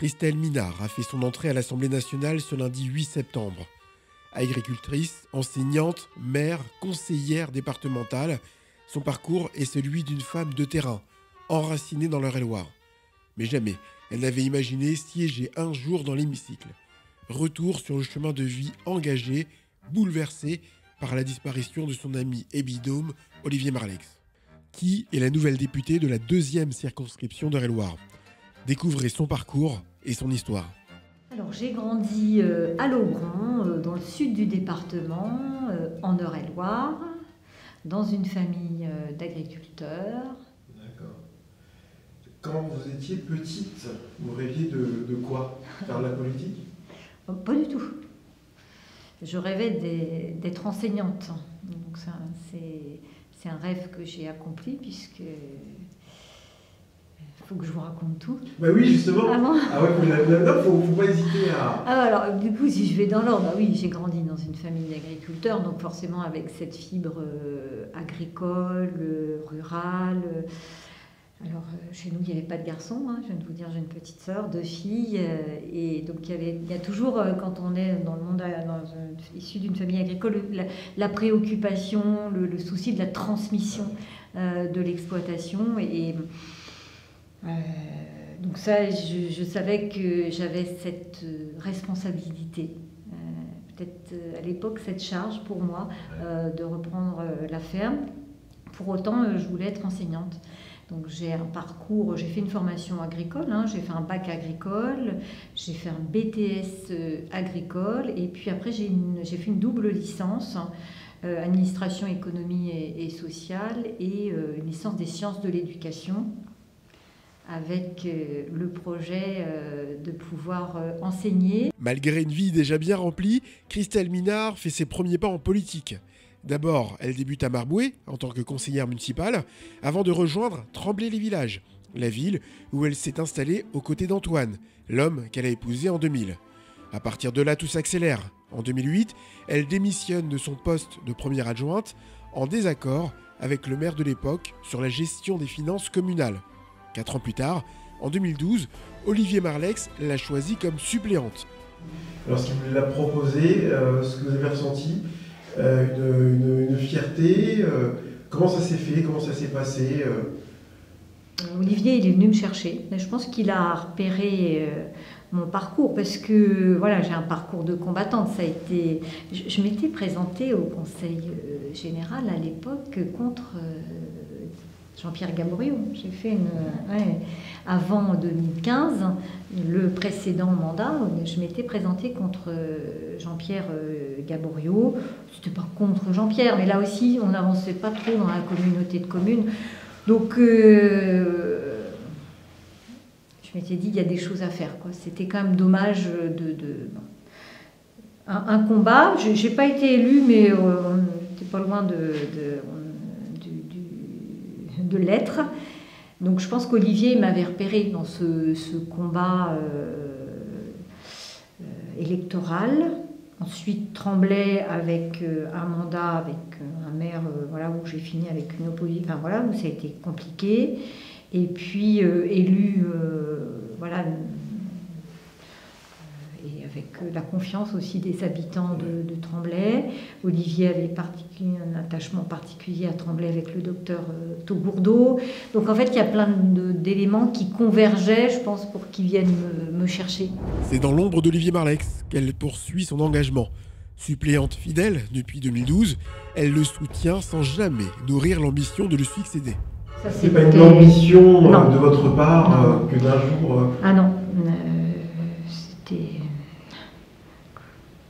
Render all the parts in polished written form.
Christelle Minard a fait son entrée à l'Assemblée nationale ce lundi 8 septembre. Agricultrice, enseignante, maire, conseillère départementale, son parcours est celui d'une femme de terrain, enracinée dans l'Eure-et-Loire. Mais jamais elle n'avait imaginé siéger un jour dans l'hémicycle. Retour sur le chemin de vie engagé, bouleversé par la disparition de son ami et binôme Olivier Marleix, qui est la nouvelle députée de la 2e circonscription d'Eure-et-Loire. Découvrez son parcours et son histoire. Alors, j'ai grandi à Laubron, dans le sud du département, en Eure-et-Loire, dans une famille d'agriculteurs. D'accord. Quand vous étiez petite, vous rêviez de quoi? Faire de la politique? Pas du tout. Je rêvais d'être enseignante. Donc c'est un rêve que j'ai accompli puisque... Il faut que je vous raconte tout. Bah oui, justement. Ah bon? Ah ouais, faut pas hésiter à... Alors, du coup, si je vais dans l'ordre, bah oui, j'ai grandi dans une famille d'agriculteurs, donc forcément avec cette fibre agricole, rurale. Alors, chez nous, il n'y avait pas de garçons, hein, je viens de vous dire, j'ai une petite sœur, 2 filles, et donc il y a toujours, quand on est dans le monde issu d'une famille agricole, la préoccupation, le souci de la transmission de l'exploitation, donc ça, je savais que j'avais cette responsabilité, peut-être à l'époque cette charge pour moi de reprendre la ferme. Pour autant, je voulais être enseignante. Donc j'ai un parcours, j'ai fait une formation agricole, hein, j'ai fait un bac agricole, j'ai fait un BTS agricole, et puis après j'ai fait une double licence, administration, économie et sociale, et une licence des sciences de l'éducation, avec le projet de pouvoir enseigner. Malgré une vie déjà bien remplie, Christelle Minard fait ses premiers pas en politique. D'abord, elle débute à Marboué en tant que conseillère municipale, avant de rejoindre Tremblay-les-Villages, la ville où elle s'est installée aux côtés d'Antoine, l'homme qu'elle a épousé en 2000. À partir de là, tout s'accélère. En 2008, elle démissionne de son poste de première adjointe en désaccord avec le maire de l'époque sur la gestion des finances communales. 4 ans plus tard, en 2012, Olivier Marleix l'a choisie comme suppléante. Lorsqu'il vous l'a proposé, ce que vous avez ressenti, une fierté, comment ça s'est fait, comment ça s'est passé? Olivier, il est venu me chercher. Je pense qu'il a repéré mon parcours parce que voilà, j'ai un parcours de combattante. Ça a été, je m'étais présentée au Conseil général à l'époque contre Jean-Pierre Gaborio. J'ai fait avant 2015, le précédent mandat, je m'étais présentée contre Jean-Pierre Gaborio. C'était pas contre Jean-Pierre, mais là aussi, on n'avançait pas trop dans la communauté de communes. Donc, je m'étais dit, il y a des choses à faire, quoi. C'était quand même dommage un combat. Je n'ai pas été élue, mais on n'était pas loin de l'être. Donc je pense qu'Olivier m'avait repéré dans ce combat électoral. Ensuite, Tremblay avec un mandat, avec un maire, voilà, où j'ai fini avec une opposition, enfin voilà, où ça a été compliqué. Et puis élu, voilà, et avec la confiance aussi des habitants de Tremblay. Olivier avait un attachement particulier à Tremblay avec le docteur Taugourdeau. Donc en fait, il y a plein d'éléments qui convergeaient, je pense, pour qu'ils viennent me chercher. C'est dans l'ombre d'Olivier Marleix qu'elle poursuit son engagement. Suppléante fidèle depuis 2012, elle le soutient sans jamais nourrir l'ambition de le succéder. C'est pas une ambition de votre part que d'un jour... Ah non, c'était...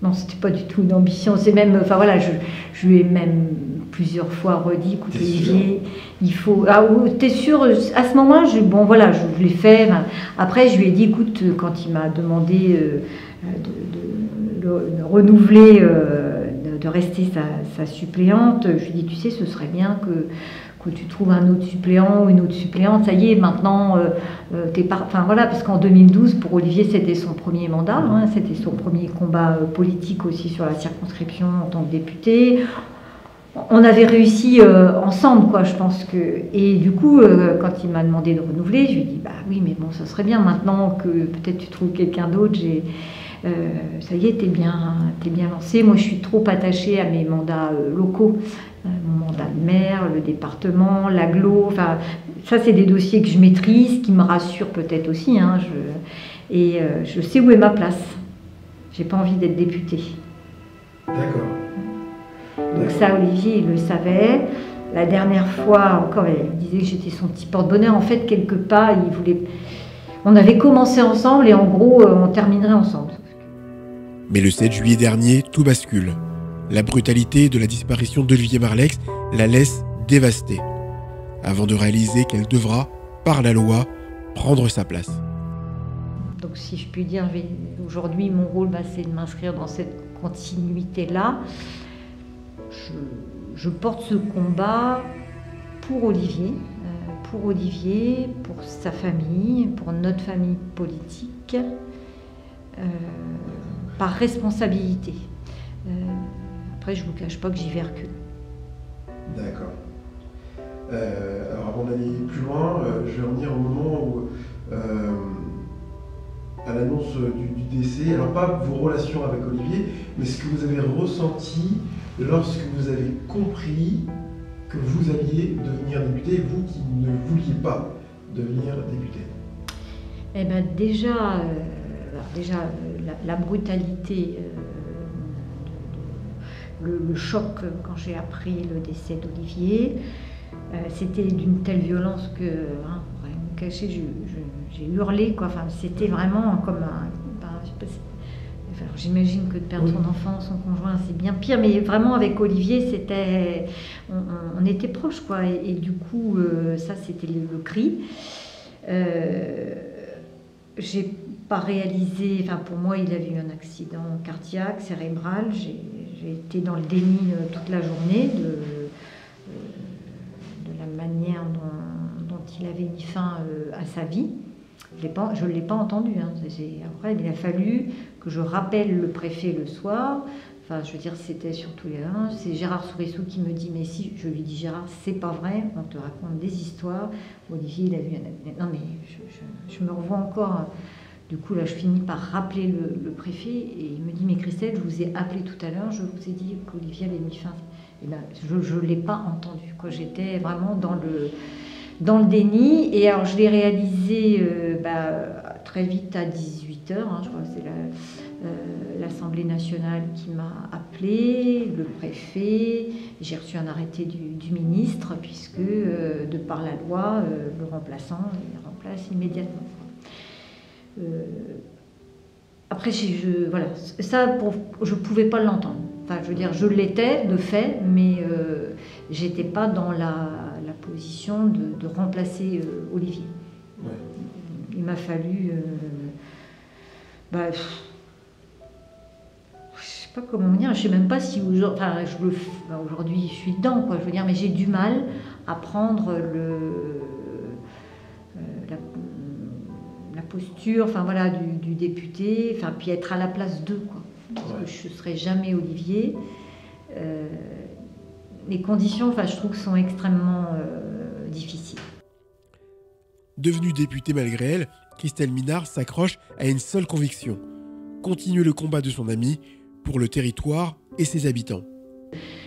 Non, c'était pas du tout une ambition. C'est même, enfin voilà, je lui ai même plusieurs fois redit, écoute Olivier, il faut. Ah, t'es sûr? À ce moment-là, bon voilà, je l'ai fait. Après, je lui ai dit, écoute, quand il m'a demandé de renouveler, de rester sa suppléante, je lui ai dit, tu sais, ce serait bien que tu trouves un autre suppléant ou une autre suppléante, ça y est, maintenant, t'es pas... Enfin voilà, parce qu'en 2012, pour Olivier, c'était son premier mandat, hein, c'était son premier combat politique aussi sur la circonscription en tant que député. On avait réussi ensemble, quoi, je pense que. Et du coup, quand il m'a demandé de renouveler, je lui ai dit, bah oui, mais bon, ça serait bien maintenant que peut-être tu trouves quelqu'un d'autre. Ça y est, t'es bien lancé. Moi, je suis trop attachée à mes mandats locaux, mon mandat de maire, le département, l'agglo. Enfin, ça, c'est des dossiers que je maîtrise, qui me rassurent peut-être aussi. Hein, je sais où est ma place. J'ai pas envie d'être députée. D'accord. Donc ça, Olivier, il le savait. La dernière fois, encore, il me disait que j'étais son petit porte-bonheur. En fait, quelque part, il voulait... On avait commencé ensemble et en gros, on terminerait ensemble. Mais le 7 juillet dernier, tout bascule. La brutalité de la disparition d'Olivier Marleix la laisse dévastée, avant de réaliser qu'elle devra, par la loi, prendre sa place. Donc si je puis dire, aujourd'hui, mon rôle, c'est de m'inscrire dans cette continuité-là. Je porte ce combat pour Olivier, pour sa famille, pour notre famille politique, par responsabilité. Après, je ne vous cache pas que j'y vais recule. D'accord. Alors avant d'aller plus loin, je vais revenir au moment où, à l'annonce du décès, alors pas vos relations avec Olivier, mais ce que vous avez ressenti lorsque vous avez compris que vous alliez devenir député, vous qui ne vouliez pas devenir député. Eh bien déjà, la brutalité, le choc quand j'ai appris le décès d'Olivier, c'était d'une telle violence que, pour rien me cacher, j'ai hurlé, quoi. Enfin, c'était vraiment comme un... Alors, j'imagine que de perdre son enfant, son conjoint, c'est bien pire, mais vraiment avec Olivier, c'était, on était proches, quoi. Et du coup, ça, c'était le cri. J'ai pas réalisé, enfin pour moi, il a eu un accident cardiaque, cérébral. J'ai été dans le déni toute la journée de la manière dont il avait mis fin à sa vie. Je ne l'ai pas entendu. Hein. Après, il a fallu que je rappelle le préfet le soir. Enfin, je veux dire, c'était surtout les uns. C'est Gérard Sourisseau qui me dit, mais si, je lui dis, Gérard, c'est pas vrai, on te raconte des histoires. Olivier, il a vu un... Non, mais je me revois encore. Du coup, là, je finis par rappeler le préfet et il me dit, mais Christelle, je vous ai appelé tout à l'heure, je vous ai dit qu'Olivier avait mis fin. Et ben, je ne l'ai pas entendu. J'étais vraiment dans le déni. Et alors, je l'ai réalisé très vite à 18h. Je crois que c'est l'Assemblée nationale qui m'a appelé, le préfet. J'ai reçu un arrêté du ministre, puisque, de par la loi, le remplaçant, il remplace immédiatement. Après, voilà, ça, je ne pouvais pas l'entendre. Enfin, je veux dire, je l'étais de fait, mais je n'étais pas dans la position de remplacer Olivier. Ouais. Il m'a fallu... je ne sais pas comment dire, je ne sais même pas si aujourd'hui je suis dedans, quoi. Je veux dire, mais j'ai du mal à prendre la posture, enfin voilà, du député, enfin puis être à la place d'eux, quoi. Parce que je ne serai jamais Olivier. Les conditions, enfin, je trouve, sont extrêmement difficiles. Devenue députée malgré elle, Christelle Minard s'accroche à une seule conviction: continuer le combat de son ami pour le territoire et ses habitants.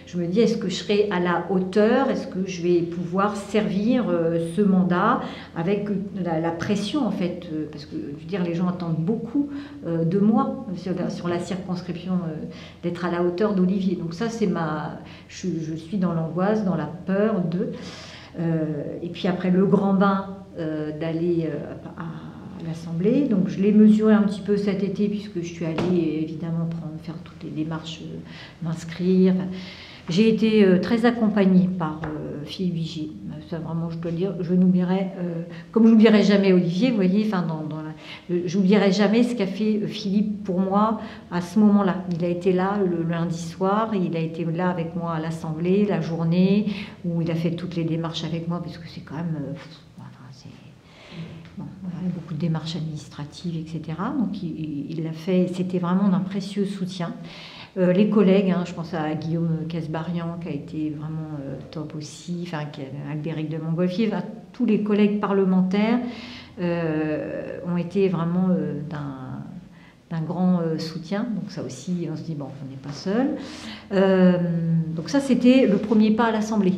Je me dis, est-ce que je serai à la hauteur? Est-ce que je vais pouvoir servir ce mandat avec la pression, en fait? Parce que, je veux dire, les gens attendent beaucoup de moi sur la circonscription, d'être à la hauteur d'Olivier. Donc ça, c'est je suis dans l'angoisse, dans la peur de... et puis après, le grand bain d'aller à l'Assemblée. Donc je l'ai mesuré un petit peu cet été, puisque je suis allée évidemment faire toutes les démarches, m'inscrire. Enfin, j'ai été très accompagnée par Philippe Vigier. Ça, vraiment, je dois le dire, je n'oublierai, comme je n'oublierai jamais Olivier, vous voyez, enfin, je n'oublierai jamais ce qu'a fait Philippe pour moi à ce moment-là. Il a été là le lundi soir, et il a été là avec moi à l'Assemblée, la journée, où il a fait toutes les démarches avec moi, parce que c'est quand même... beaucoup de démarches administratives, etc. Donc il l'a fait, c'était vraiment d'un précieux soutien. Les collègues, hein, je pense à Guillaume Casbarian qui a été vraiment top aussi, enfin Albéric de Montgolfier, enfin, tous les collègues parlementaires ont été vraiment d'un grand soutien. Donc ça aussi, on se dit, bon, on n'est pas seul. Donc ça, c'était le premier pas à l'Assemblée,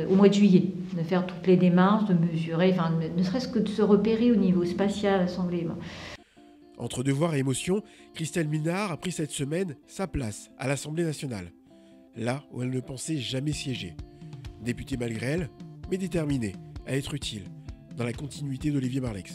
au mois de juillet, de faire toutes les démarches, de mesurer, enfin, ne serait-ce que de se repérer au niveau spatial à l'Assemblée. Entre devoirs et émotions, Christelle Minard a pris cette semaine sa place à l'Assemblée nationale, là où elle ne pensait jamais siéger. Députée malgré elle, mais déterminée à être utile dans la continuité d'Olivier Marleix.